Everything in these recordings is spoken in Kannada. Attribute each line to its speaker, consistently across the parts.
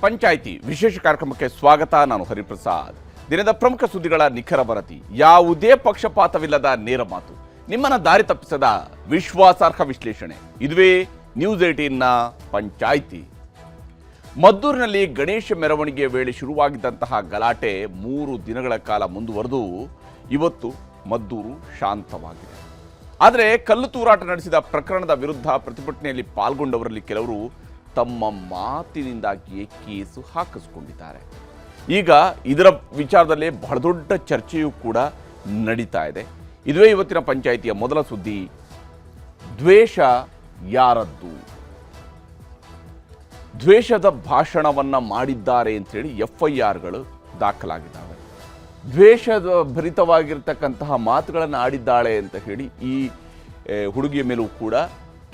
Speaker 1: ಪಂಚಾಯಿತಿ ವಿಶೇಷ ಕಾರ್ಯಕ್ರಮಕ್ಕೆ ಸ್ವಾಗತ. ನಾನು ಹರಿಪ್ರಸಾದ್. ದಿನದ ಪ್ರಮುಖ ಸುದ್ದಿಗಳ ನಿಖರ ವರದಿ, ಯಾವುದೇ ಪಕ್ಷಪಾತವಿಲ್ಲದ ನೇರ ಮಾತು, ನಿಮ್ಮನ್ನ ದಾರಿ ತಪ್ಪಿಸದ ವಿಶ್ವಾಸಾರ್ಹ ವಿಶ್ಲೇಷಣೆ. ಇದುವೇ ನ್ಯೂಸ್ 18ನ ಪಂಚಾಯಿತಿ. ಮದ್ದೂರಿನಲ್ಲಿ ಗಣೇಶ ಮೆರವಣಿಗೆ ವೇಳೆ ಶುರುವಾಗಿದ್ದಂತಹ ಗಲಾಟೆ 3 ದಿನಗಳ ಕಾಲ ಮುಂದುವರೆದು ಇವತ್ತು ಮದ್ದೂರು ಶಾಂತವಾಗಿದೆ. ಆದರೆ ಕಲ್ಲು ತೂರಾಟ ನಡೆಸಿದ ಪ್ರಕರಣದ ವಿರುದ್ಧ ಪ್ರತಿಭಟನೆಯಲ್ಲಿ ಪಾಲ್ಗೊಂಡವರಲ್ಲಿ ಕೆಲವರು ತಮ್ಮ ಮಾತಿನಿಂದಾಗಿಯೇ ಕೇಸು ಹಾಕಿಸಿಕೊಂಡಿದ್ದಾರೆ. ಈಗ ಇದರ ವಿಚಾರದಲ್ಲಿ ಬಹಳ ದೊಡ್ಡ ಚರ್ಚೆಯೂ ಕೂಡ ನಡೀತಾ ಇದೆ. ಇದುವೇ ಇವತ್ತಿನ ಪಂಚಾಯಿತಿಯ ಮೊದಲ ಸುದ್ದಿ. ದ್ವೇಷ ಯಾರದ್ದು? ದ್ವೇಷದ ಭಾಷಣವನ್ನ ಮಾಡಿದ್ದಾರೆ ಅಂತೇಳಿ FIRಗಳು ದಾಖಲಾಗಿದ್ದಾವೆ. ದ್ವೇಷದ ಭರಿತವಾಗಿರ್ತಕ್ಕಂತಹ ಮಾತುಗಳನ್ನು ಆಡಿದ್ದಾಳೆ ಅಂತ ಹೇಳಿ ಈ ಹುಡುಗಿಯ ಮೇಲೂ ಕೂಡ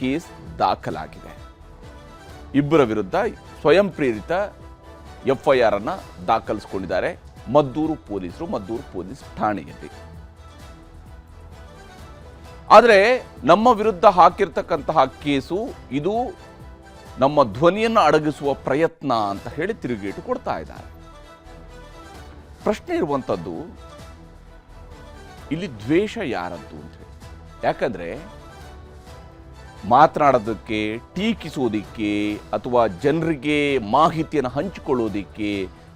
Speaker 1: ಕೇಸ್ ದಾಖಲಾಗಿದೆ. ಇಬ್ಬರ ವಿರುದ್ಧ ಸ್ವಯಂ ಪ್ರೇರಿತ FIR ಅನ್ನ ದಾಖಲಿಸಿಕೊಂಡಿದ್ದಾರೆ ಮದ್ದೂರು ಪೊಲೀಸ್ ಠಾಣೆಯಲ್ಲಿ. ಆದರೆ ನಮ್ಮ ವಿರುದ್ಧ ಹಾಕಿರ್ತಕ್ಕಂತಹ ಕೇಸು ಇದು ನಮ್ಮ ಧ್ವನಿಯನ್ನು ಅಡಗಿಸುವ ಪ್ರಯತ್ನ ಅಂತ ಹೇಳಿ ತಿರುಗೇಟು ಕೊಡ್ತಾ ಇದ್ದಾರೆ. ಪ್ರಶ್ನೆ ಇರುವಂಥದ್ದು, ಇಲ್ಲಿ ದ್ವೇಷ ಯಾರದ್ದು ಅಂತ ಹೇಳಿ. ಯಾಕಂದ್ರೆ ಮಾತನಾಡೋದಕ್ಕೆ, ಟೀಕಿಸೋದಿಕ್ಕೆ ಅಥವಾ ಜನರಿಗೆ ಮಾಹಿತಿಯನ್ನು ಹಂಚಿಕೊಳ್ಳೋದಿಕ್ಕೆ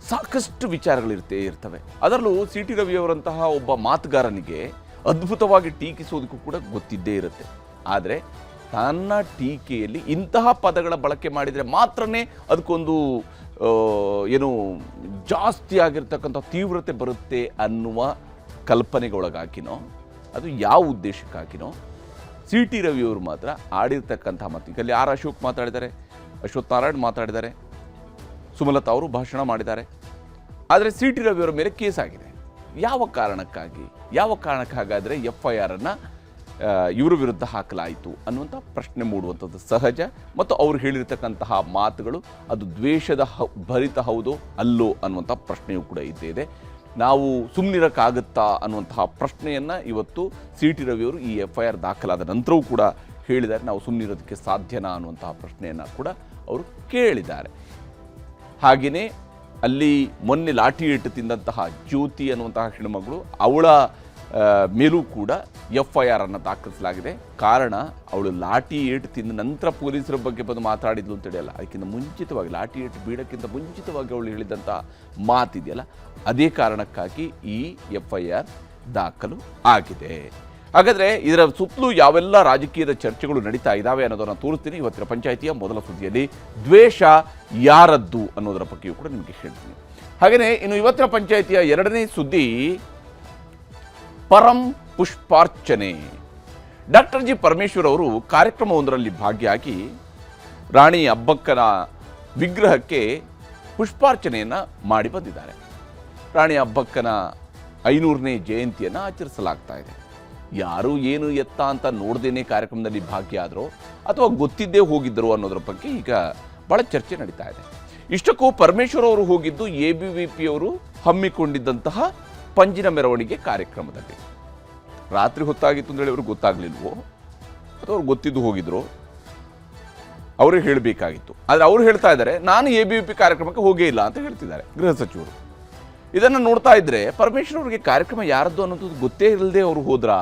Speaker 1: ಸಾಕಷ್ಟು ವಿಚಾರಗಳಿರ್ತವೆ. ಅದರಲ್ಲೂ CT ರವಿಯವರಂತಹ ಒಬ್ಬ ಮಾತುಗಾರನಿಗೆ ಅದ್ಭುತವಾಗಿ ಟೀಕಿಸೋದಕ್ಕೂ ಕೂಡ ಗೊತ್ತಿದ್ದೇ ಇರುತ್ತೆ. ಆದರೆ ತನ್ನ ಟೀಕೆಯಲ್ಲಿ ಇಂತಹ ಪದಗಳ ಬಳಕೆ ಮಾಡಿದರೆ ಮಾತ್ರನೇ ಅದಕ್ಕೊಂದು ಏನು ಜಾಸ್ತಿ ಆಗಿರ್ತಕ್ಕಂಥ ತೀವ್ರತೆ ಬರುತ್ತೆ ಅನ್ನುವ ಕಲ್ಪನೆಗೊಳಗಾಕಿನೋ, ಅದು ಯಾವ ಉದ್ದೇಶಕ್ಕಾಗಿನೋ CT ರವಿಯವರು ಮಾತ್ರ ಆಡಿರ್ತಕ್ಕಂಥ ಮಾತು. ಈಗ R ಅಶೋಕ್ ಮಾತಾಡಿದ್ದಾರೆ, ಅಶ್ವಥ್ ನಾರಾಯಣ್ ಮಾತಾಡಿದ್ದಾರೆ, ಸುಮಲತಾ ಅವರು ಭಾಷಣ ಮಾಡಿದ್ದಾರೆ. ಆದರೆ CT ರವಿಯವರ ಮೇಲೆ ಕೇಸ್ ಆಗಿದೆ. ಯಾವ ಕಾರಣಕ್ಕೆ ಹಾಗಾದರೆ FIR ಅನ್ನು ಇವರ ವಿರುದ್ಧ ಹಾಕಲಾಯಿತು ಅನ್ನುವಂಥ ಪ್ರಶ್ನೆ ಮೂಡುವಂಥದ್ದು ಸಹಜ. ಮತ್ತು ಅವರು ಹೇಳಿರ್ತಕ್ಕಂತಹ ಮಾತುಗಳು ಅದು ದ್ವೇಷದ ಭರಿತ ಹೌದೋ ಅಲ್ಲೋ ಅನ್ನುವಂಥ ಪ್ರಶ್ನೆಯೂ ಕೂಡ ಇದ್ದೇ ಇದೆ. ನಾವು ಸುಮ್ಮನಿರೋಕ್ಕಾಗುತ್ತಾ ಅನ್ನುವಂತಹ ಪ್ರಶ್ನೆಯನ್ನು ಇವತ್ತು CT ರವಿಯವರು ಈ FIR ದಾಖಲಾದ ನಂತರವೂ ಕೂಡ ಹೇಳಿದ್ದಾರೆ. ನಾವು ಸುಮ್ಮನಿರೋದಕ್ಕೆ ಸಾಧ್ಯನಾ ಅನ್ನುವಂತಹ ಪ್ರಶ್ನೆಯನ್ನು ಕೂಡ ಅವರು ಕೇಳಿದ್ದಾರೆ. ಹಾಗೆಯೇ ಅಲ್ಲಿ ಮೊನ್ನೆ ಲಾಠಿ ಏಟು ತಿಂದಂತಹ ಜ್ಯೋತಿ ಅನ್ನುವಂತಹ ಹೆಣ್ಣುಮಗಳು, ಅವಳ ಮೇಲೂ ಕೂಡ FIR ಅನ್ನು ದಾಖಲಿಸಲಾಗಿದೆ. ಕಾರಣ, ಅವಳು ಲಾಠಿ ಏಟು ತಿಂದ ನಂತರ ಪೊಲೀಸರ ಬಗ್ಗೆ ಬಂದು ಮಾತಾಡಿದ್ಲು ಅಂತೇಳಿಯಲ್ಲ, ಅದಕ್ಕಿಂತ ಮುಂಚಿತವಾಗಿ ಲಾಠಿ ಏಟು ಬೀಳಕ್ಕಿಂತ ಮುಂಚಿತವಾಗಿ ಅವಳು ಹೇಳಿದಂಥ ಮಾತಿದೆಯಲ್ಲ, ಅದೇ ಕಾರಣಕ್ಕಾಗಿ ಈ FIR ದಾಖಲು ಆಗಿದೆ. ಹಾಗಾದರೆ ಇದರ ಸುತ್ತಲೂ ಯಾವೆಲ್ಲ ರಾಜಕೀಯದ ಚರ್ಚೆಗಳು ನಡೀತಾ ಇದ್ದಾವೆ ಅನ್ನೋದನ್ನು ತೋರಿಸ್ತೀನಿ ಇವತ್ತಿನ ಪಂಚಾಯಿತಿಯ ಮೊದಲ ಸುದ್ದಿಯಲ್ಲಿ. ದ್ವೇಷ ಯಾರದ್ದು ಅನ್ನೋದರ ಬಗ್ಗೆಯೂ ಕೂಡ ನಿಮಗೆ ಹೇಳ್ತೀನಿ. ಹಾಗೆಯೇ ಇನ್ನು ಇವತ್ತಿನ ಪಂಚಾಯಿತಿಯ ಎರಡನೇ ಸುದ್ದಿ, ಪರಂ ಪುಷ್ಪಾರ್ಚನೆ. Doctor G. ಪರಮೇಶ್ವರ್ ಅವರು ಕಾರ್ಯಕ್ರಮವೊಂದರಲ್ಲಿ ಭಾಗಿಯಾಗಿ ರಾಣಿ ಅಬ್ಬಕ್ಕನ ವಿಗ್ರಹಕ್ಕೆ ಪುಷ್ಪಾರ್ಚನೆಯನ್ನು ಮಾಡಿ ಬಂದಿದ್ದಾರೆ. ರಾಣಿ ಅಬ್ಬಕ್ಕನ 500ನೇ ಜಯಂತಿಯನ್ನು ಆಚರಿಸಲಾಗ್ತಾ ಇದೆ. ಯಾರು ಏನು ಎತ್ತ ಅಂತ ನೋಡ್ದೇನೆ ಕಾರ್ಯಕ್ರಮದಲ್ಲಿ ಭಾಗಿಯಾದರೋ ಅಥವಾ ಗೊತ್ತಿದ್ದೇ ಹೋಗಿದ್ದರು ಅನ್ನೋದ್ರ ಬಗ್ಗೆ ಈಗ ಬಹಳ ಚರ್ಚೆ ನಡೀತಾ ಇದೆ. ಇಷ್ಟಕ್ಕೂ ಪರಮೇಶ್ವರ್ ಅವರು ಹೋಗಿದ್ದು ABVP ಅವರು ಹಮ್ಮಿಕೊಂಡಿದ್ದಂತಹ ಪಂಜಿನ ಮೆರವಣಿಗೆ ಕಾರ್ಯಕ್ರಮದಲ್ಲಿ. ರಾತ್ರಿ ಹೊತ್ತಾಗಿತ್ತು ಅಂತೇಳಿ ಅವ್ರಿಗೆ ಗೊತ್ತಾಗ್ಲಿಲ್ವೋ ಅಥವಾ ಅವ್ರು ಗೊತ್ತಿದ್ದು ಹೋಗಿದ್ರು, ಅವರೇ ಹೇಳಬೇಕಾಗಿತ್ತು. ಆದರೆ ಅವರು ಹೇಳ್ತಾ ಇದ್ದಾರೆ, ನಾನು ABVP ಕಾರ್ಯಕ್ರಮಕ್ಕೆ ಹೋಗೇ ಇಲ್ಲ ಅಂತ ಹೇಳ್ತಿದ್ದಾರೆ ಗೃಹ ಸಚಿವರು. ಇದನ್ನು ನೋಡ್ತಾ ಇದ್ರೆ ಪರಮೇಶ್ವರ್ ಅವರಿಗೆ ಕಾರ್ಯಕ್ರಮ ಯಾರದ್ದು ಅನ್ನೋದು ಗೊತ್ತೇ ಇಲ್ಲದೆ ಅವರು ಹೋದ್ರಾ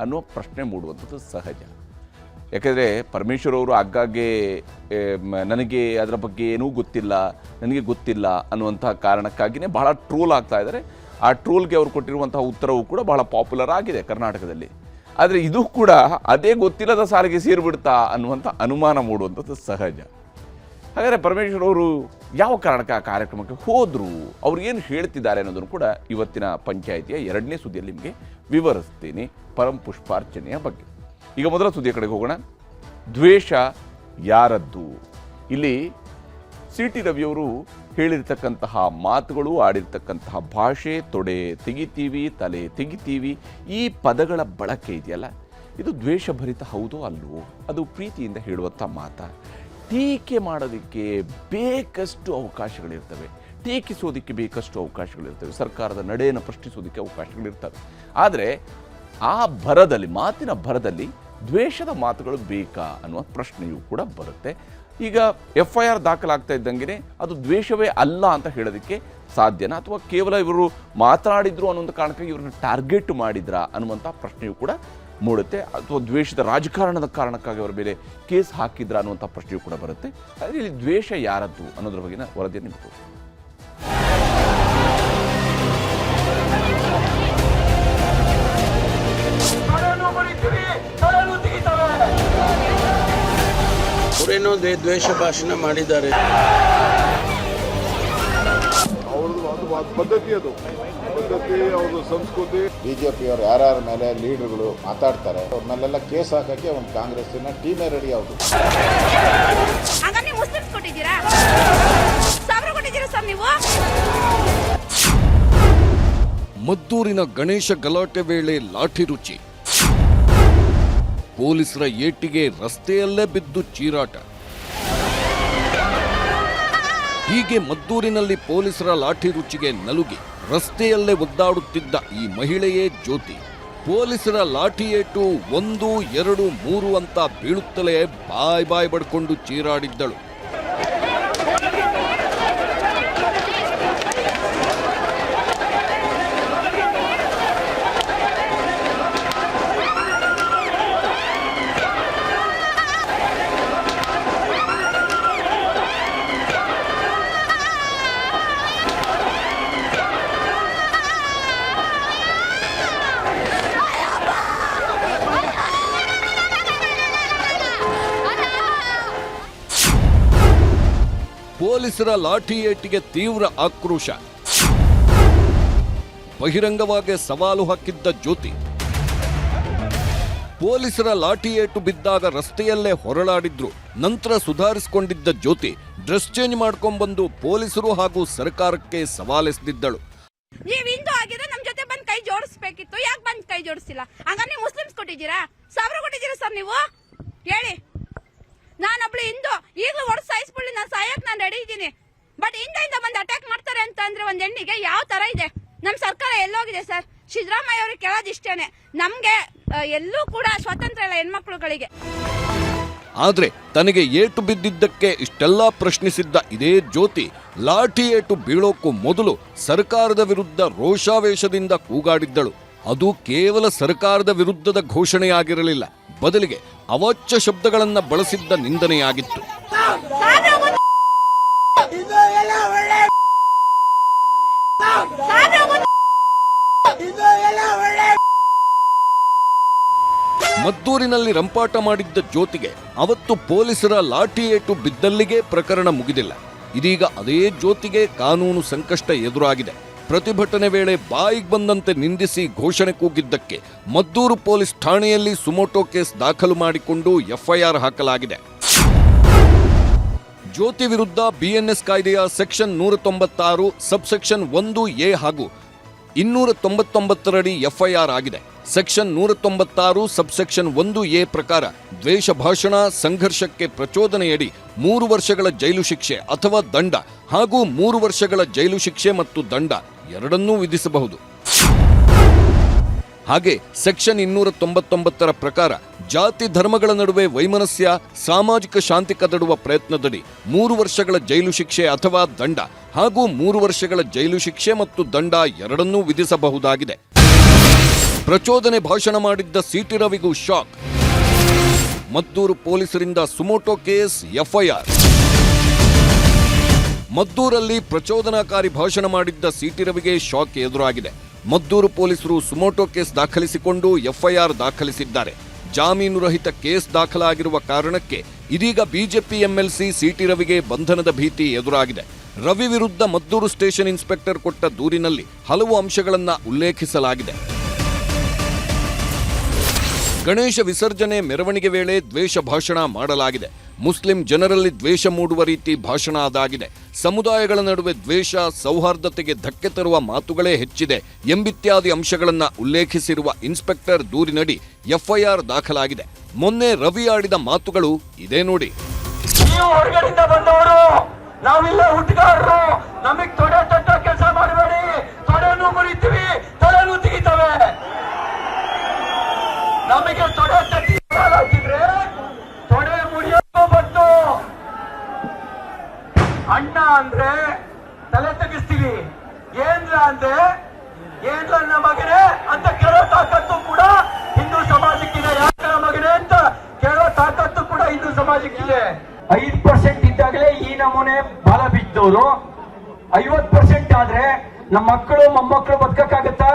Speaker 1: ಅನ್ನೋ ಪ್ರಶ್ನೆ ಮೂಡುವಂಥದ್ದು ಸಹಜ. ಯಾಕೆಂದರೆ ಪರಮೇಶ್ವರ್ ಅವರು ಆಗಾಗ್ಗೆ ನನಗೆ ಅದರ ಬಗ್ಗೆ ಏನೂ ಗೊತ್ತಿಲ್ಲ, ನನಗೆ ಗೊತ್ತಿಲ್ಲ ಅನ್ನುವಂಥ ಕಾರಣಕ್ಕಾಗಿಯೇ ಬಹಳ ಟ್ರೋಲ್ ಆಗ್ತಾ ಇದ್ದಾರೆ. ಆ ಟ್ರೋಲ್ಗೆ ಅವರು ಕೊಟ್ಟಿರುವಂತಹ ಉತ್ತರವೂ ಕೂಡ ಬಹಳ ಪಾಪ್ಯುಲರ್ ಆಗಿದೆ ಕರ್ನಾಟಕದಲ್ಲಿ. ಆದರೆ ಇದು ಕೂಡ ಅದೇ ಗೊತ್ತಿಲ್ಲದ ಸಾಲಿಗೆ ಸೇರಿಬಿಡ್ತಾ ಅನ್ನುವಂಥ ಅನುಮಾನ ಮೂಡುವಂಥದ್ದು ಸಹಜ. ಹಾಗಾದರೆ ಪರಮೇಶ್ವರ್ ಅವರು ಯಾವ ಕಾರಣಕ್ಕೆ ಆ ಕಾರ್ಯಕ್ರಮಕ್ಕೆ ಹೋದರು, ಅವ್ರು ಏನು ಹೇಳ್ತಿದ್ದಾರೆ ಅನ್ನೋದನ್ನು ಕೂಡ ಇವತ್ತಿನ ಪಂಚಾಯಿತಿಯ ಎರಡನೇ ಸುದ್ದಿಯಲ್ಲಿ ನಿಮಗೆ ವಿವರಿಸ್ತೀನಿ, ಪರಂ ಪುಷ್ಪಾರ್ಚನೆಯ ಬಗ್ಗೆ. ಈಗ ಮೊದಲ ಸುದ್ದಿಯ ಕಡೆಗೆ ಹೋಗೋಣ. ದ್ವೇಷ ಯಾರದ್ದು? ಇಲ್ಲಿ CT ರವಿಯವರು ಹೇಳಿರ್ತಕ್ಕಂತಹ ಮಾತುಗಳು, ಆಡಿರ್ತಕ್ಕಂತಹ ಭಾಷೆ, ತೊಡೆ ತೆಗಿತೀವಿ, ತಲೆ ತೆಗಿತೀವಿ, ಈ ಪದಗಳ ಬಳಕೆ ಇದೆಯಲ್ಲ, ಇದು ದ್ವೇಷಭರಿತ ಹೌದೋ ಅಲ್ವೋ? ಅದು ಪ್ರೀತಿಯಿಂದ ಹೇಳುವಂಥ ಮಾತಾ? ಟೀಕೆ ಮಾಡೋದಕ್ಕೆ ಬೇಕಷ್ಟು ಅವಕಾಶಗಳಿರ್ತವೆ, ಟೀಕಿಸೋದಕ್ಕೆ ಬೇಕಷ್ಟು ಅವಕಾಶಗಳಿರ್ತವೆ, ಸರ್ಕಾರದ ನಡೆಯನ್ನು ಪ್ರಶ್ನಿಸೋದಕ್ಕೆ ಅವಕಾಶಗಳಿರ್ತವೆ. ಆದರೆ ಆ ಭರದಲ್ಲಿ, ಮಾತಿನ ಭರದಲ್ಲಿ ದ್ವೇಷದ ಮಾತುಗಳು ಬೇಕಾ ಅನ್ನುವ ಪ್ರಶ್ನೆಯೂ ಕೂಡ ಬರುತ್ತೆ. ಈಗ FIR ದಾಖಲಾಗ್ತಾ ಇದ್ದಂಗೆ ಅದು ದ್ವೇಷವೇ ಅಲ್ಲ ಅಂತ ಹೇಳೋದಕ್ಕೆ ಸಾಧ್ಯನಾ, ಅಥವಾ ಕೇವಲ ಇವರು ಮಾತನಾಡಿದ್ರು ಅನ್ನೋ ಕಾರಣಕ್ಕಾಗಿ ಇವ್ರನ್ನ ಟಾರ್ಗೆಟ್ ಮಾಡಿದ್ರಾ ಅನ್ನುವಂಥ ಪ್ರಶ್ನೆಯೂ ಕೂಡ ಮೂಡುತ್ತೆ, ಅಥವಾ ದ್ವೇಷದ ರಾಜಕಾರಣದ ಕಾರಣಕ್ಕಾಗಿ ಅವರ ಮೇಲೆ ಕೇಸ್ ಹಾಕಿದ್ರಾ ಅನ್ನುವಂಥ ಪ್ರಶ್ನೆಯೂ ಕೂಡ ಬರುತ್ತೆ. ಆದರೆ ಇಲ್ಲಿ ದ್ವೇಷ ಯಾರದ್ದು ಅನ್ನೋದ್ರ ಬಗ್ಗೆನ ವರದಿ ನಿಂತು
Speaker 2: ಅವರೇನೋ ದ್ವೇಷ ಭಾಷಣ ಮಾಡಿದ್ದಾರೆ.
Speaker 3: ಪದ್ಧತಿ ಅವ್ರದ್ದು ಸಂಸ್ಕೃತಿ.
Speaker 4: ಬಿಜೆಪಿಯವರು ಯಾರ್ಯಾರ ಮೇಲೆ ಲೀಡರ್ಗಳು ಮಾತಾಡ್ತಾರೆ ಅವ್ರ ಮೇಲೆಲ್ಲ ಕೇಸ್ ಹಾಕಕ್ಕೆ ಒಂದು ಕಾಂಗ್ರೆಸ್ಸಿನ ಟೀಮೇ ರೆಡಿ ಆಗುದು.
Speaker 5: ಮುಸ್ಲಿಮ್ಸ್ ಕೊಟ್ಟಿದ್ದೀರಾ, ಸಾವಿರ ಕೊಟ್ಟಿದ್ದೀರಾ ಸರ್ ನೀವು.
Speaker 6: ಮದ್ದೂರಿನ ಗಣೇಶ ಗಲಾಟೆ ವೇಳೆ ಲಾಠಿ ರುಚಿ, ಪೊಲೀಸರ ಏಟಿಗೆ ರಸ್ತೆಯಲ್ಲೇ ಬಿದ್ದು ಚೀರಾಟ. ಹೀಗೆ ಮದ್ದೂರಿನಲ್ಲಿ ಪೊಲೀಸರ ಲಾಠಿ ರುಚಿಗೆ ನಲುಗಿ ರಸ್ತೆಯಲ್ಲೇ ಒದ್ದಾಡುತ್ತಿದ್ದ ಈ ಮಹಿಳೆಯೇ ಜ್ಯೋತಿ. ಪೊಲೀಸರ ಲಾಠಿ ಏಟು 1, 2, 3 ಅಂತ ಬೀಳುತ್ತಲೇ ಬಾಯ್ ಬಡ್ಕೊಂಡು ಚೀರಾಡಿದ್ದಳು. ಪೊಲೀಸರ ಲಾಠಿ ಏಟಿಗೆ ತೀವ್ರ ಆಕ್ರೋಶ, ಬಹಿರಂಗವಾಗಿ ಸವಾಲು ಹಾಕಿದ್ದ ಜ್ಯೋತಿ. ಪೊಲೀಸರ ಲಾಠಿ ಏಟು ಬಿದ್ದಾಗ ರಸ್ತೆಯಲ್ಲೇ ಹೊರಳಾಡಿದ್ರು. ನಂತರ ಸುಧಾರಿಸಿಕೊಂಡಿದ್ದ ಜ್ಯೋತಿ ಡ್ರೆಸ್ ಚೇಂಜ್ ಮಾಡ್ಕೊಂಡ್ಬಂದು ಪೊಲೀಸರು ಹಾಗೂ ಸರ್ಕಾರಕ್ಕೆ ಸವಾಲೆಸೆದಿದ್ದಳು.
Speaker 5: ನೀವು ಹಿಂದೂ ಆಗಿದ್ರೆ ನಮ್ ಜೊತೆ ಬಂದ್ ಕೈ ಜೋಡಿಸ್ಬೇಕಿತ್ತು, ಯಾಕೆ ಬಂದ್ ಕೈ ಜೋಡಿಸಿಲ್ಲ? ಹಂಗಾರೆ ನೀವು ಮುಸ್ಲಿಮ್ಸ್ ಕೊಟ್ಟಿದ್ದೀರಾ, ಸಾವಿರ ಕೊಟ್ಟಿದ್ದೀರಾ ಸರ್ ನೀವು? ಹೇಳಿ. ನಾನೊಬ್ಳು ಹಿಂದೂ, ಈಗಲೂ ಹೊಡೆದು ಸಾಯಿಸ್ಬಿಡ್ಲಿ, ನಾನು ಸಾಯಕ್ ನಾನು ರೆಡಿ ಇದ್ದೀನಿ. ಬಟ್ ಹಿಂದೆಯಿಂದ ಬಂದು ಅಟ್ಯಾಕ್ ಮಾಡ್ತಾರೆ ಅಂತ ಅಂದ್ರೆ ಒಂದ್ ಹೆಣ್ಣಿಗೆ ಯಾವ ತರ ಇದೆ? ನಮ್ ಸರ್ಕಾರ ಎಲ್ಲೋಗಿದೆ ಸರ್? ಸಿದ್ದರಾಮಯ್ಯ ಅವ್ರಿಗೆ ಕೇಳೋದಿಷ್ಟೇನೆ, ನಮ್ಗೆ ಎಲ್ಲೂ ಕೂಡ ಸ್ವಾತಂತ್ರ್ಯ ಇಲ್ಲ ಹೆಣ್ಮಕ್ಳುಗಳಿಗೆ.
Speaker 6: ಆದ್ರೆ ತನಗೆ ಏಟು ಬಿದ್ದಿದ್ದಕ್ಕೆ ಇಷ್ಟೆಲ್ಲಾ ಪ್ರಶ್ನಿಸಿದ್ದ ಇದೇ ಜ್ಯೋತಿ ಲಾಠಿ ಏಟು ಬೀಳೋಕ್ಕೂ ಮೊದಲು ಸರ್ಕಾರದ ವಿರುದ್ಧ ರೋಷಾವೇಶದಿಂದ ಕೂಗಾಡಿದ್ದಳು. ಅದು ಕೇವಲ ಸರ್ಕಾರದ ವಿರುದ್ಧದ ಘೋಷಣೆಯಾಗಿರಲಿಲ್ಲ, ಬದಲಿಗೆ ಅವಾಚ್ಯ ಶಬ್ದಗಳನ್ನ ಬಳಸಿದ್ದ ನಿಂದನೆಯಾಗಿತ್ತು. ಮದ್ದೂರಿನಲ್ಲಿ ರಂಪಾಟ ಮಾಡಿದ್ದ ಜ್ಯೋತಿಗೆ ಅವತ್ತು ಪೊಲೀಸರ ಲಾಠಿ ಏಟು ಬಿದ್ದಲ್ಲಿಗೆ ಪ್ರಕರಣ ಮುಗಿದಿಲ್ಲ. ಇದೀಗ ಅದೇ ಜ್ಯೋತಿಗೆ ಕಾನೂನು ಸಂಕಷ್ಟ ಎದುರಾಗಿದೆ. ಪ್ರತಿಭಟನೆ ವೇಳೆ ಬಾಯಿಗೆ ಬಂದಂತೆ ನಿಂದಿಸಿ ಘೋಷಣೆ ಕೂಗಿದ್ದಕ್ಕೆ ಮದ್ದೂರು ಪೊಲೀಸ್ ಠಾಣೆಯಲ್ಲಿ ಸುಮೋಟೋ ಕೇಸ್ ದಾಖಲು ಮಾಡಿಕೊಂಡು FIR ಹಾಕಲಾಗಿದೆ. ಜ್ಯೋತಿ ವಿರುದ್ಧ BNS ಕಾಯ್ದೆಯ ಸೆಕ್ಷನ್ 196 ಸಬ್ಸೆಕ್ಷನ್ 1A ಹಾಗೂ 299ರಡಿ FIR ಆಗಿದೆ. ಸೆಕ್ಷನ್ 196 ಸಬ್ಸೆಕ್ಷನ್ 1A ಪ್ರಕಾರ ದ್ವೇಷ ಭಾಷಣ, ಸಂಘರ್ಷಕ್ಕೆ ಪ್ರಚೋದನೆಯಡಿ 3 ವರ್ಷಗಳ ಜೈಲು ಶಿಕ್ಷೆ ಅಥವಾ ದಂಡ ಹಾಗೂ 3 ವರ್ಷಗಳ ಜೈಲು ಶಿಕ್ಷೆ ಮತ್ತು ದಂಡ ಎರಡನ್ನೂ ವಿಧಿಸಬಹುದು. ಹಾಗೆ ಸೆಕ್ಷನ್ 299ರ ಪ್ರಕಾರ ಜಾತಿ ಧರ್ಮಗಳ ನಡುವೆ ವೈಮನಸ್ಯ, ಸಾಮಾಜಿಕ ಶಾಂತಿ ಕದಡುವ ಪ್ರಯತ್ನದಡಿ 3 ವರ್ಷಗಳ ಜೈಲು ಶಿಕ್ಷೆ ಅಥವಾ ದಂಡ ಹಾಗೂ 3 ವರ್ಷಗಳ ಜೈಲು ಶಿಕ್ಷೆ ಮತ್ತು ದಂಡ ಎರಡನ್ನೂ ವಿಧಿಸಬಹುದಾಗಿದೆ. ಪ್ರಚೋದನೆ ಭಾಷಣ ಮಾಡಿದ್ದ CT ರವಿಗೂ ಶಾಕ್. ಮದ್ದೂರು ಪೊಲೀಸರಿಂದ ಸುಮೋಟೋ ಕೇಸ್, FIR. ಮದ್ದೂರಲ್ಲಿ ಪ್ರಚೋದನಾಕಾರಿ ಭಾಷಣ ಮಾಡಿದ್ದ CT ರವಿಗೆ ಶಾಕ್ ಎದುರಾಗಿದೆ. ಮದ್ದೂರು ಪೊಲೀಸರು ಸುಮೋಟೋ ಕೇಸ್ ದಾಖಲಿಸಿಕೊಂಡು FIR ದಾಖಲಿಸಿದ್ದಾರೆ. ಜಾಮೀನು ರಹಿತ ಕೇಸ್ ದಾಖಲಾಗಿರುವ ಕಾರಣಕ್ಕೆ ಇದೀಗ ಬಿಜೆಪಿ MLC CT ರವಿಗೆ ಬಂಧನದ ಭೀತಿ ಎದುರಾಗಿದೆ. ರವಿ ವಿರುದ್ಧ ಮದ್ದೂರು ಸ್ಟೇಷನ್ ಇನ್ಸ್ಪೆಕ್ಟರ್ ಕೊಟ್ಟ ದೂರಿನಲ್ಲಿ ಹಲವು ಅಂಶಗಳನ್ನು ಉಲ್ಲೇಖಿಸಲಾಗಿದೆ. ಗಣೇಶ ವಿಸರ್ಜನೆ ಮೆರವಣಿಗೆ ವೇಳೆ ದ್ವೇಷ ಭಾಷಣ ಮಾಡಲಾಗಿದೆ. ಮುಸ್ಲಿಂ ಜನರಲ್ಲಿ ದ್ವೇಷ ಮೂಡುವ ರೀತಿ ಭಾಷಣ ಅದಾಗಿದೆ. ಸಮುದಾಯಗಳ ನಡುವೆ ದ್ವೇಷ, ಸೌಹಾರ್ದತೆಗೆ ಧಕ್ಕೆ ತರುವ ಮಾತುಗಳೇ ಹೆಚ್ಚಿದೆ ಎಂಬಿತ್ಯಾದಿ ಅಂಶಗಳನ್ನು ಉಲ್ಲೇಖಿಸಿರುವ ಇನ್ಸ್ಪೆಕ್ಟರ್ ದೂರಿನಡಿ FIR ದಾಖಲಾಗಿದೆ. ಮೊನ್ನೆ ರವಿ ಆಡಿದ ಮಾತುಗಳು ಇದೇ ನೋಡಿ.
Speaker 7: ಹೊರಗಡೆಯಿಂದ ಬಂದವರು, ನಾವಿಲ್ಲ ಹುಟ್ಟುಗಾರರು, ನಮಗೆ ತೊಡೆ ತಟ್ಟ ಕೆಲಸ ಮಾಡಬೇಡಿ, ತೊಡೆನೂ ಮುರಿತೀವಿ, ತೊಡೆನೂ ತೆಗಿತವೆ. ನಮಗೆ ತೊಡೆ ತಟ್ಟಿ ಹಾಕಿದ್ರೆ ತೊಡೆ ಮುರಿಯೋದು ಬಂತು, ಯಾಕನ ಮಗನೇ ಅಂತ ಕೇಳೋ ತಾಕತ್ತು ಕೂಡ ಹಿಂದೂ ಸಮಾಜಕ್ಕಿದೆ. ಯಾಕನ ಮಗನೇ ಅಂತ ಕೇಳೋ ತಾಕತ್ತು ಕೂಡ ಹಿಂದೂ ಸಮಾಜಕ್ಕಿದೆ. 5% ಇದ್ದಾಗಲೇ ಈ ನಮೂನೆ ಬಾಲ ಬಿದ್ದವರು, 50% ಆದ್ರೆ ನಮ್ಮ ಮಕ್ಕಳು ಮೊಮ್ಮಕ್ಕಳು ಬದುಕಕ್ಕಾಗತ್ತಾ?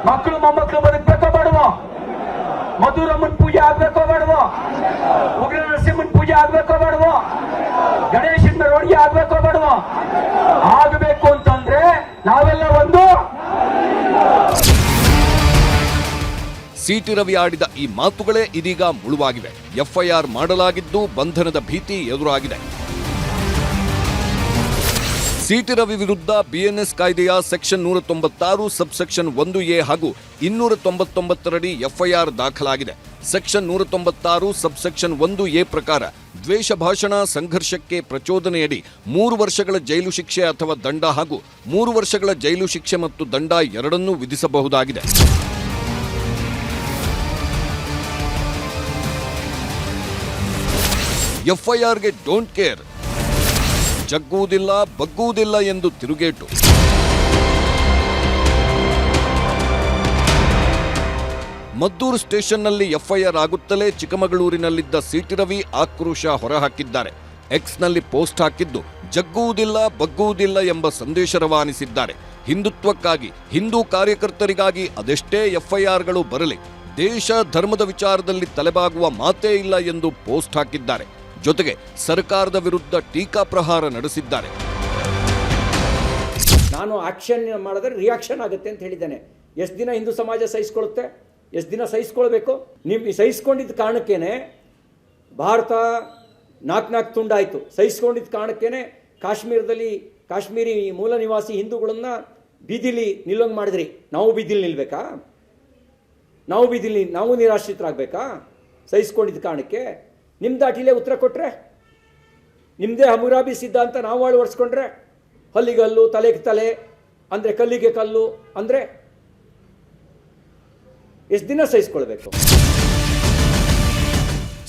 Speaker 7: ಮಕ್ಕಳು ಮೊಮ್ಮಕ್ಕಳು ಬದುಕಬೇಕೋ ಬೇಡವೋ? ಮಧುರಮ್ಮನ ಪೂಜೆ ಆಗ್ಬೇಕೋ ಬೇಡವೋ? ಉಗ್ರ ನರಸಿಂಹನ ಪೂಜೆ ಆಗ್ಬೇಕೋ ಬೇಡವೋ? ಗಣೇಶನ ಮೆರವಣಿಗೆ ಆಗ್ಬೇಕೋ ಬೇಡವೋ? ಆಗಬೇಕು ಅಂತಂದ್ರೆ ನಾವೆಲ್ಲ ಒಂದು.
Speaker 6: ಸಿಟಿ ರವಿ ಆಡಿದ ಈ ಮಾತುಗಳೇ ಇದೀಗ ಮುಳುವಾಗಿವೆ. ಎಫ್ಐಆರ್ ಮಾಡಲಾಗಿದ್ದು ಬಂಧನದ ಭೀತಿ ಎದುರಾಗಿದೆ. ಸಿಟಿ ರವಿ ವಿರುದ್ಧ ಬಿಎನ್ಎಸ್ ಕಾಯ್ದೆಯ ಸೆಕ್ಷನ್ 196 ಸಬ್ಸೆಕ್ಷನ್ 1A ಹಾಗೂ 299ರಡಿ ಎಫ್ಐಆರ್ ದಾಖಲಾಗಿದೆ. ಸೆಕ್ಷನ್ 196 ಸಬ್ಸೆಕ್ಷನ್ 1A ಪ್ರಕಾರ ದ್ವೇಷ ಭಾಷಣ ಸಂಘರ್ಷಕ್ಕೆ ಪ್ರಚೋದನೆಯಡಿ 3 ವರ್ಷಗಳ ಜೈಲು ಶಿಕ್ಷೆ ಅಥವಾ ದಂಡ ಹಾಗೂ 3 ವರ್ಷಗಳ ಜೈಲು ಶಿಕ್ಷೆ ಮತ್ತು ದಂಡ ಎರಡನ್ನೂ ವಿಧಿಸಬಹುದಾಗಿದೆ. ಎಫ್ಐಆರ್ಗೆ ಡೋಂಟ್ ಕೇರ್, ಜಗ್ಗುವುದಿಲ್ಲ ಬಗ್ಗುವುದಿಲ್ಲ ಎಂದು ತಿರುಗೇಟು. ಮದ್ದೂರು ಸ್ಟೇಷನ್ನಲ್ಲಿ ಎಫ್ಐಆರ್ ಆಗುತ್ತಲೇ ಚಿಕ್ಕಮಗಳೂರಿನಲ್ಲಿದ್ದ ಸಿಟಿ ರವಿ ಆಕ್ರೋಶ ಹೊರಹಾಕಿದ್ದಾರೆ. ಎಕ್ಸ್ನಲ್ಲಿ ಪೋಸ್ಟ್ ಹಾಕಿದ್ದು ಜಗ್ಗುವುದಿಲ್ಲ ಬಗ್ಗುವುದಿಲ್ಲ ಎಂಬ ಸಂದೇಶ ರವಾನಿಸಿದ್ದಾರೆ. ಹಿಂದುತ್ವಕ್ಕಾಗಿ ಹಿಂದೂ ಕಾರ್ಯಕರ್ತರಿಗಾಗಿ ಅದೆಷ್ಟೇ ಎಫ್ಐಆರ್ಗಳು ಬರಲಿ, ದೇಶ ಧರ್ಮದ ವಿಚಾರದಲ್ಲಿ ತಲೆಬಾಗುವ ಮಾತೇ ಇಲ್ಲ ಎಂದು ಪೋಸ್ಟ್ ಹಾಕಿದ್ದಾರೆ. ಜೊತೆಗೆ ಸರ್ಕಾರದ ವಿರುದ್ಧ ಟೀಕಾ ಪ್ರಹಾರ ನಡೆಸಿದ್ದಾರೆ.
Speaker 8: ನಾನು ಆಕ್ಷನ್ ಮಾಡಿದ್ರೆ ರಿಯಾಕ್ಷನ್ ಆಗುತ್ತೆ ಅಂತ ಹೇಳಿದ್ದೇನೆ. ಎಷ್ಟು ದಿನ ಹಿಂದೂ ಸಮಾಜ ಸಹಿಸ್ಕೊಳ್ಳುತ್ತೆ? ಎಷ್ಟು ದಿನ ಸಹಿಸ್ಕೊಳ್ಬೇಕು? ನೀವು ಸಹಿಸ್ಕೊಂಡಿದ್ದ ಕಾರಣಕ್ಕೇನೆ ಭಾರತ 4 ತುಂಡಾಯಿತು. ಸಹಿಸ್ಕೊಂಡಿದ್ದ ಕಾರಣಕ್ಕೇನೆ ಕಾಶ್ಮೀರದಲ್ಲಿ ಕಾಶ್ಮೀರಿ ಮೂಲ ನಿವಾಸಿ ಹಿಂದೂಗಳನ್ನ ಬೀದಿಲಿ ನಿಲ್ಲೋಂಗೆ ಮಾಡಿದ್ರಿ. ನಾವು ಬೀದಿಲಿ ನಿಲ್ಬೇಕಾ? ನಾವು ನಿರಾಶ್ರಿತರಾಗಬೇಕಾ? ಸಹಿಸ್ಕೊಂಡಿದ್ದ ಕಾರಣಕ್ಕೆ ನಿಮ್ಮ ದಾಟಿಲೇ ಉತ್ತರ ಕೊಟ್ಟರೆ, ನಿಮ್ಮದೇ ಹಮುರಾಬಿ ಸಿದ್ಧಾಂತ ನಾವು ಅಳವಡಿಸ್ಕೊಂಡ್ರೆ, ಹಲ್ಲಿಗಲ್ಲು ತಲೆಗೆ ತಲೆ ಅಂದರೆ ಕಲ್ಲಿಗೆ ಕಲ್ಲು ಅಂದರೆ ಎಷ್ಟು ದಿನ ಸಹಿಸ್ಕೊಳ್ಬೇಕು?